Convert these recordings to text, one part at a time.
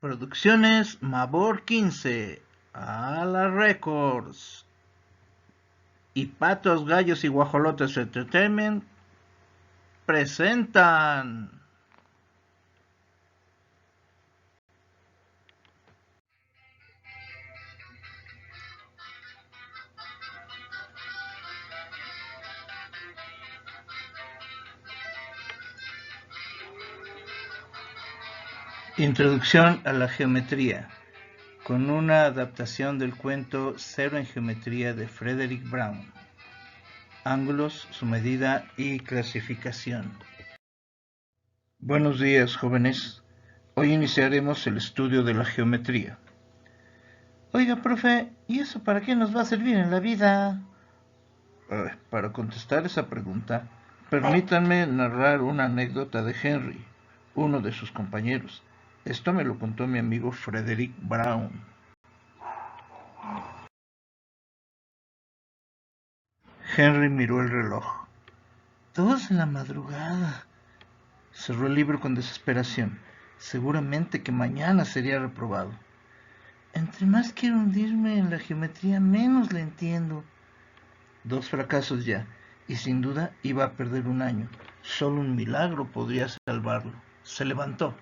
Producciones Mabor 15, a la Records y Patos, Gallos y Guajolotes Entertainment presentan Introducción a la Geometría, con una adaptación del cuento Cero en Geometría de Frederick Brown. Ángulos, su medida y clasificación. Buenos días, jóvenes. Hoy iniciaremos el estudio de la geometría. Oiga, profe, ¿y eso para qué nos va a servir en la vida? Para contestar esa pregunta, permítanme narrar una anécdota de Henry, uno de sus compañeros. Esto me lo contó mi amigo Frederick Brown. Henry miró el reloj. 2 de la madrugada. Cerró el libro con desesperación. Seguramente que mañana sería reprobado. Entre más quiero hundirme en la geometría, menos la entiendo. 2 fracasos ya, y sin duda iba a perder un año. Solo un milagro podría salvarlo. Se levantó.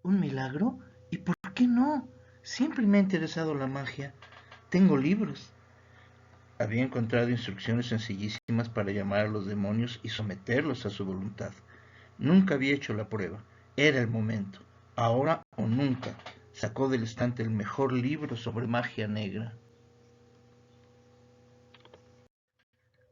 ¿Un milagro? ¿Y por qué no? Siempre me ha interesado la magia. Tengo libros. Había encontrado instrucciones sencillísimas para llamar a los demonios y someterlos a su voluntad. Nunca había hecho la prueba. Era el momento. Ahora o nunca. Sacó del estante el mejor libro sobre magia negra.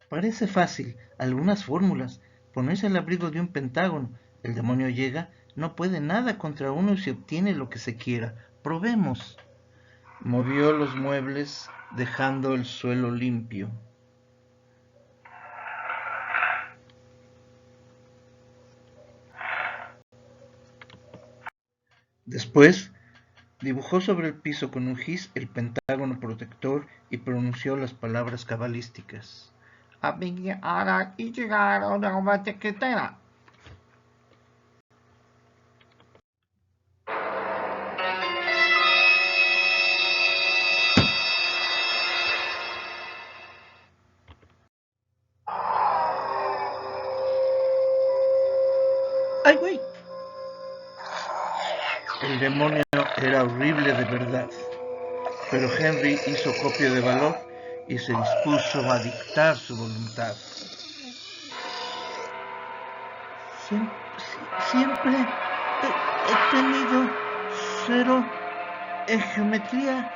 Parece fácil. Algunas fórmulas. Ponerse al abrigo de un pentágono. El demonio llega, no puede nada contra uno y se obtiene lo que se quiera. Probemos. Movió los muebles, dejando el suelo limpio. Después, dibujó sobre el piso con un gis el pentágono protector y pronunció las palabras cabalísticas. ¡Ay, güey! El demonio era horrible de verdad, pero Henry hizo copia de valor y se dispuso a dictar su voluntad. Siempre he tenido 0 en geometría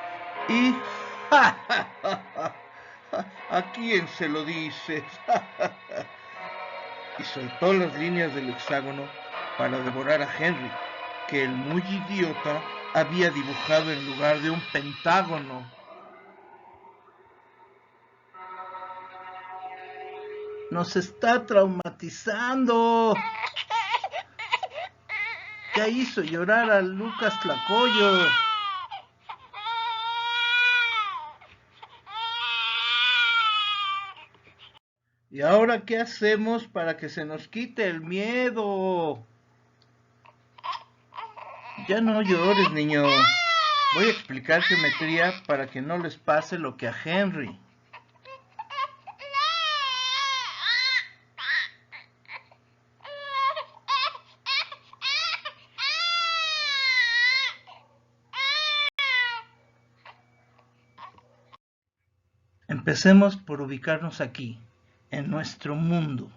y... ¿A quién se lo dices? Y soltó las líneas del hexágono para devorar a Henry, que el muy idiota había dibujado en lugar de un pentágono. Nos está traumatizando. Ya hizo llorar a Lucas Tlacoyo. ¿Y ahora qué hacemos para que se nos quite el miedo? Ya no llores, niño. Voy a explicar geometría para que no les pase lo que a Henry. Empecemos por ubicarnos aquí, en nuestro mundo.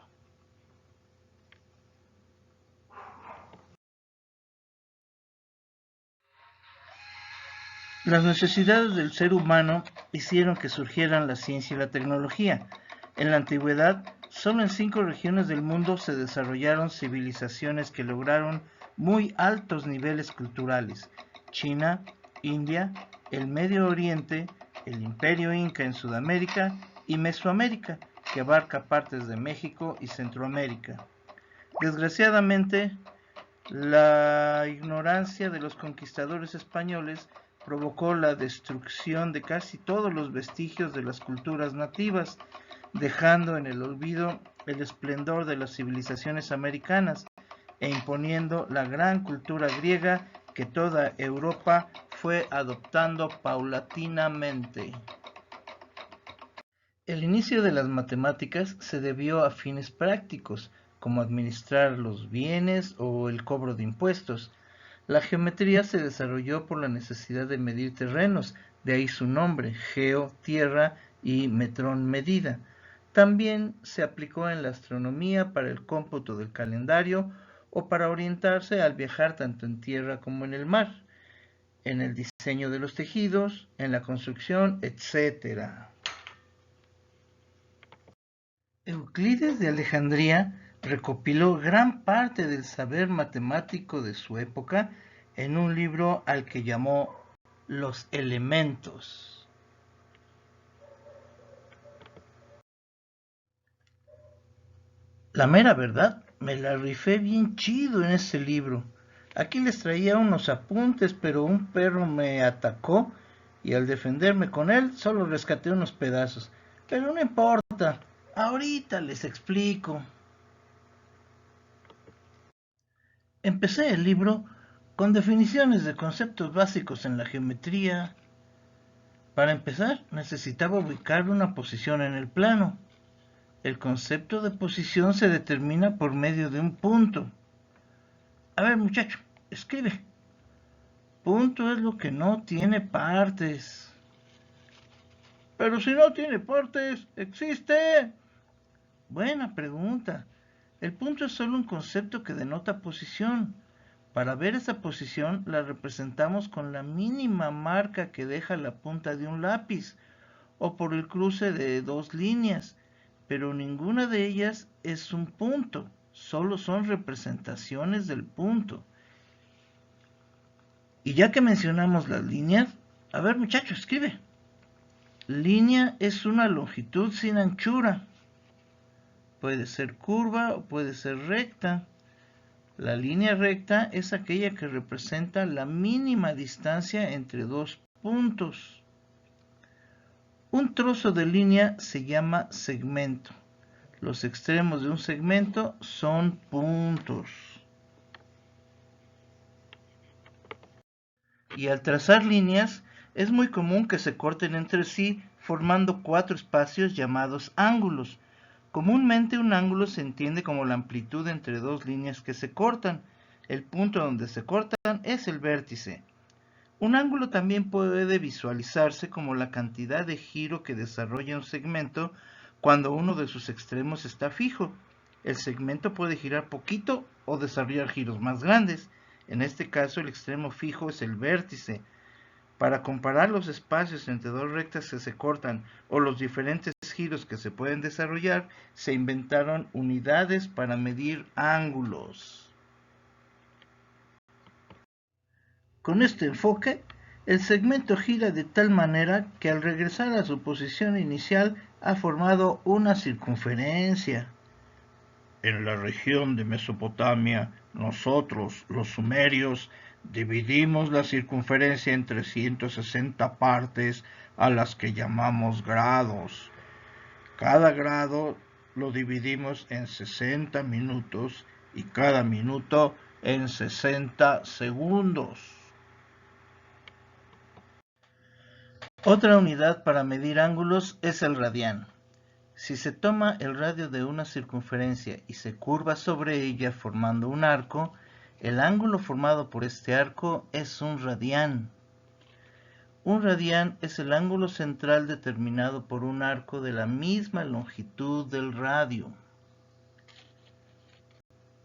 Las necesidades del ser humano hicieron que surgieran la ciencia y la tecnología. En la antigüedad, solo en 5 regiones del mundo se desarrollaron civilizaciones que lograron muy altos niveles culturales: China, India, el Medio Oriente, el Imperio Inca en Sudamérica y Mesoamérica, que abarca partes de México y Centroamérica. Desgraciadamente, la ignorancia de los conquistadores españoles provocó la destrucción de casi todos los vestigios de las culturas nativas, dejando en el olvido el esplendor de las civilizaciones americanas e imponiendo la gran cultura griega que toda Europa fue adoptando paulatinamente. El inicio de las matemáticas se debió a fines prácticos, como administrar los bienes o el cobro de impuestos. La geometría se desarrolló por la necesidad de medir terrenos, de ahí su nombre, geo, tierra, y metrón, medida. También se aplicó en la astronomía para el cómputo del calendario o para orientarse al viajar tanto en tierra como en el mar, en el diseño de los tejidos, en la construcción, etc. Euclides de Alejandría recopiló gran parte del saber matemático de su época en un libro al que llamó Los Elementos. La mera verdad, me la rifé bien chido en ese libro. Aquí les traía unos apuntes, pero un perro me atacó y al defenderme con él solo rescaté unos pedazos. Pero no importa, ahorita les explico. Empecé el libro con definiciones de conceptos básicos en la geometría. Para empezar, necesitaba ubicar una posición en el plano. El concepto de posición se determina por medio de un punto. A ver, muchacho, escribe. Punto es lo que no tiene partes. Pero si no tiene partes, existe. Buena pregunta. El punto es solo un concepto que denota posición. Para ver esa posición la representamos con la mínima marca que deja la punta de un lápiz o por el cruce de dos líneas, pero ninguna de ellas es un punto, solo son representaciones del punto. Y ya que mencionamos las líneas, a ver muchachos, escribe. Línea es una longitud sin anchura. Puede ser curva o puede ser recta. La línea recta es aquella que representa la mínima distancia entre dos puntos. Un trozo de línea se llama segmento. Los extremos de un segmento son puntos. Y al trazar líneas, es muy común que se corten entre sí formando cuatro espacios llamados ángulos. Comúnmente un ángulo se entiende como la amplitud entre dos líneas que se cortan. El punto donde se cortan es el vértice. Un ángulo también puede visualizarse como la cantidad de giro que desarrolla un segmento cuando uno de sus extremos está fijo. El segmento puede girar poquito o desarrollar giros más grandes. En este caso, el extremo fijo es el vértice. Para comparar los espacios entre dos rectas que se cortan o los diferentes giros que se pueden desarrollar, se inventaron unidades para medir ángulos. Con este enfoque, el segmento gira de tal manera que al regresar a su posición inicial ha formado una circunferencia. En la región de Mesopotamia, nosotros, los sumerios, dividimos la circunferencia en 360 partes a las que llamamos grados. Cada grado lo dividimos en 60 minutos y cada minuto en 60 segundos. Otra unidad para medir ángulos es el radián. Si se toma el radio de una circunferencia y se curva sobre ella formando un arco, el ángulo formado por este arco es un radián. Un radián es el ángulo central determinado por un arco de la misma longitud del radio.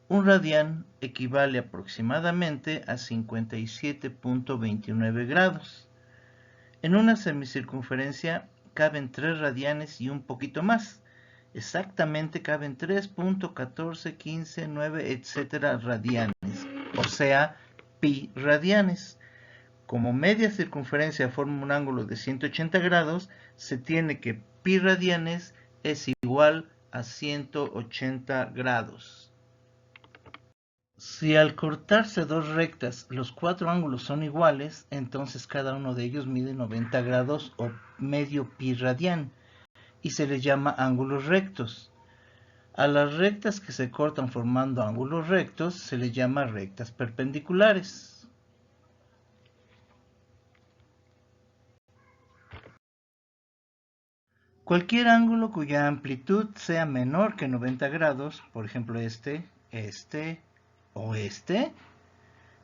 Un radián equivale aproximadamente a 57.29 grados. En una semicircunferencia caben 3 radianes y un poquito más. Exactamente caben 3.1415,9, etc. radianes, o sea, pi radianes. Como media circunferencia forma un ángulo de 180 grados, se tiene que pi radianes es igual a 180 grados. Si al cortarse dos rectas los cuatro ángulos son iguales, entonces cada uno de ellos mide 90 grados o medio pi radián y se les llama ángulos rectos. A las rectas que se cortan formando ángulos rectos se les llama rectas perpendiculares. Cualquier ángulo cuya amplitud sea menor que 90 grados, por ejemplo este o este,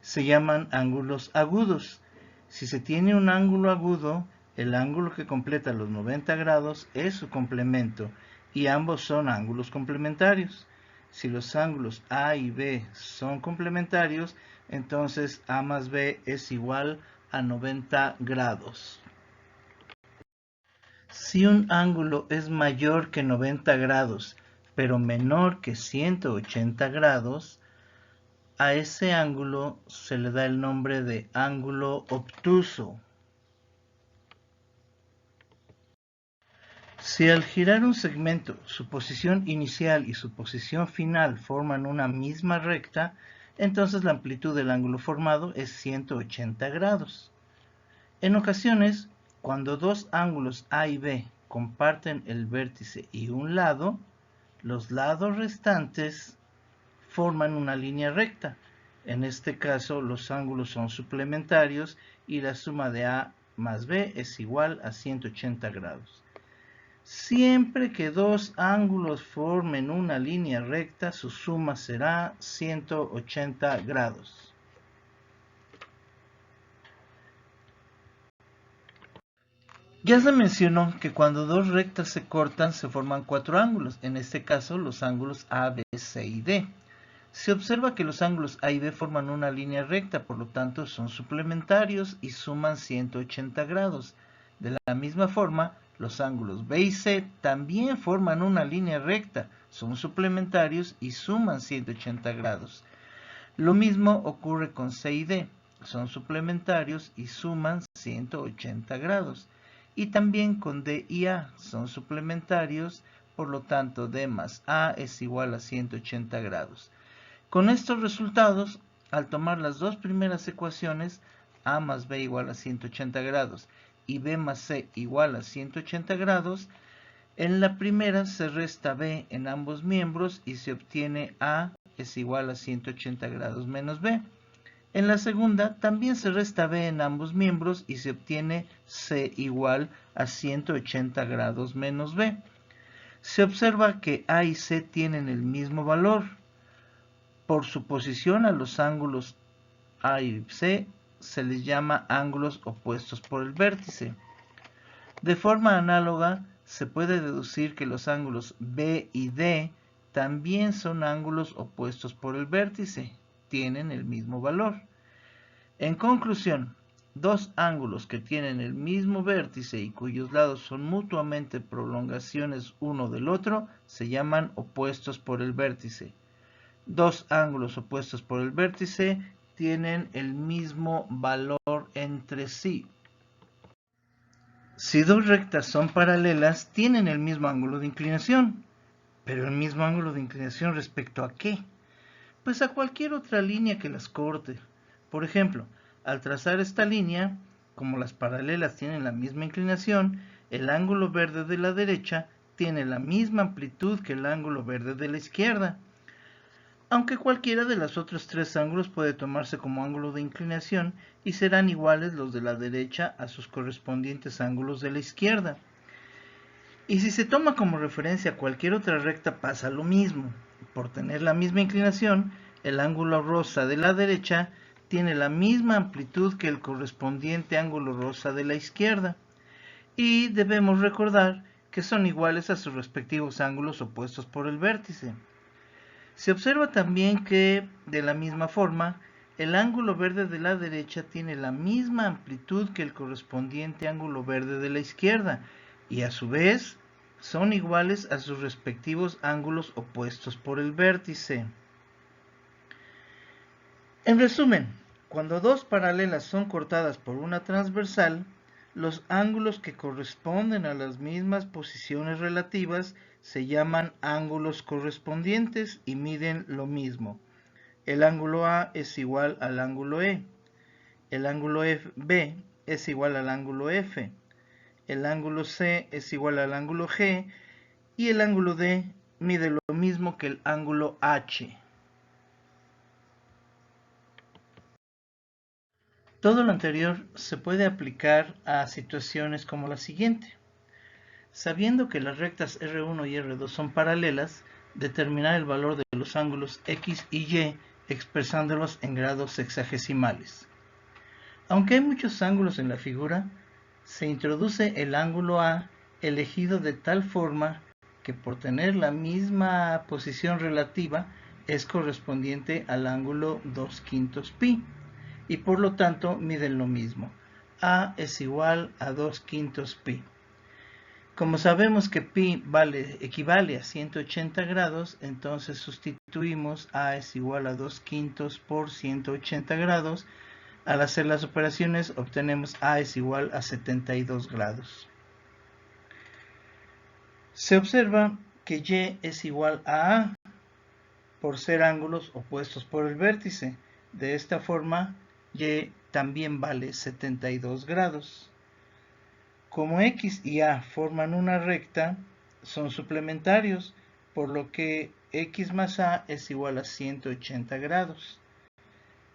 se llaman ángulos agudos. Si se tiene un ángulo agudo, el ángulo que completa los 90 grados es su complemento y ambos son ángulos complementarios. Si los ángulos A y B son complementarios, entonces A más B es igual a 90 grados. Si un ángulo es mayor que 90 grados, pero menor que 180 grados, a ese ángulo se le da el nombre de ángulo obtuso. Si al girar un segmento, su posición inicial y su posición final forman una misma recta, entonces la amplitud del ángulo formado es 180 grados. En ocasiones, cuando dos ángulos A y B comparten el vértice y un lado, los lados restantes forman una línea recta. En este caso, los ángulos son suplementarios y la suma de A más B es igual a 180 grados. Siempre que dos ángulos formen una línea recta, su suma será 180 grados. Ya se mencionó que cuando dos rectas se cortan se forman cuatro ángulos, en este caso los ángulos A, B, C y D. Se observa que los ángulos A y B forman una línea recta, por lo tanto son suplementarios y suman 180 grados. De la misma forma, los ángulos B y C también forman una línea recta, son suplementarios y suman 180 grados. Lo mismo ocurre con C y D, son suplementarios y suman 180 grados. Y también con D y A, son suplementarios, por lo tanto D más A es igual a 180 grados. Con estos resultados, al tomar las dos primeras ecuaciones, A más B igual a 180 grados y B más C igual a 180 grados, en la primera se resta B en ambos miembros y se obtiene A es igual a 180 grados menos B. En la segunda también se resta B en ambos miembros y se obtiene C igual a 180 grados menos B. Se observa que A y C tienen el mismo valor. Por su posición a los ángulos A y C se les llama ángulos opuestos por el vértice. De forma análoga, se puede deducir que los ángulos B y D también son ángulos opuestos por el vértice, tienen el mismo valor. En conclusión, dos ángulos que tienen el mismo vértice y cuyos lados son mutuamente prolongaciones uno del otro se llaman opuestos por el vértice. Dos ángulos opuestos por el vértice tienen el mismo valor entre sí. Si dos rectas son paralelas, tienen el mismo ángulo de inclinación. ¿Pero el mismo ángulo de inclinación respecto a qué? Pues a cualquier otra línea que las corte. Por ejemplo, al trazar esta línea, como las paralelas tienen la misma inclinación, el ángulo verde de la derecha tiene la misma amplitud que el ángulo verde de la izquierda. Aunque cualquiera de los otros tres ángulos puede tomarse como ángulo de inclinación y serán iguales los de la derecha a sus correspondientes ángulos de la izquierda. Y si se toma como referencia cualquier otra recta pasa lo mismo. Por tener la misma inclinación, el ángulo rosa de la derecha tiene la misma amplitud que el correspondiente ángulo rosa de la izquierda. Y debemos recordar que son iguales a sus respectivos ángulos opuestos por el vértice. Se observa también que, de la misma forma, el ángulo verde de la derecha tiene la misma amplitud que el correspondiente ángulo verde de la izquierda y a su vez son iguales a sus respectivos ángulos opuestos por el vértice. En resumen, cuando dos paralelas son cortadas por una transversal, los ángulos que corresponden a las mismas posiciones relativas se llaman ángulos correspondientes y miden lo mismo. El ángulo A es igual al ángulo E, el ángulo B es igual al ángulo F, el ángulo C es igual al ángulo G y el ángulo D mide lo mismo que el ángulo H. Todo lo anterior se puede aplicar a situaciones como la siguiente. Sabiendo que las rectas R1 y R2 son paralelas, determinar el valor de los ángulos X y Y expresándolos en grados sexagesimales. Aunque hay muchos ángulos en la figura, se introduce el ángulo A elegido de tal forma que por tener la misma posición relativa es correspondiente al ángulo 2/5 pi y por lo tanto miden lo mismo. A es igual a 2/5 pi. Como sabemos que pi equivale a 180 grados, entonces sustituimos A es igual a 2/5 por 180 grados. Al hacer las operaciones obtenemos A es igual a 72 grados. Se observa que Y es igual a A por ser ángulos opuestos por el vértice. De esta forma, Y también vale 72 grados. Como X y A forman una recta, son suplementarios, por lo que X más A es igual a 180 grados.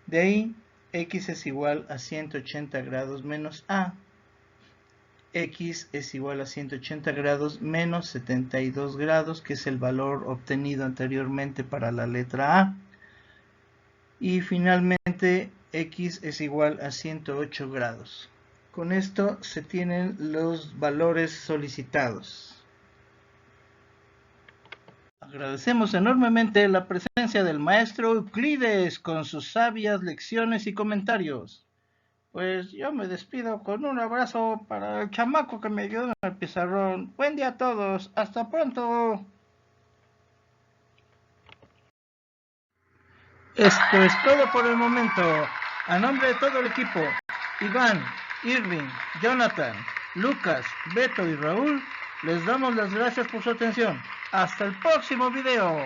De ahí, X es igual a 180 grados menos A. X es igual a 180 grados menos 72 grados, que es el valor obtenido anteriormente para la letra A. Y finalmente, X es igual a 108 grados. Con esto se tienen los valores solicitados. Agradecemos enormemente la presencia del maestro Euclides con sus sabias lecciones y comentarios. Pues yo me despido con un abrazo para el chamaco que me ayudó en el pizarrón. Buen día a todos. Hasta pronto. Esto es todo por el momento. A nombre de todo el equipo, Iván, Irving, Jonathan, Lucas, Beto y Raúl, les damos las gracias por su atención. Hasta el próximo video.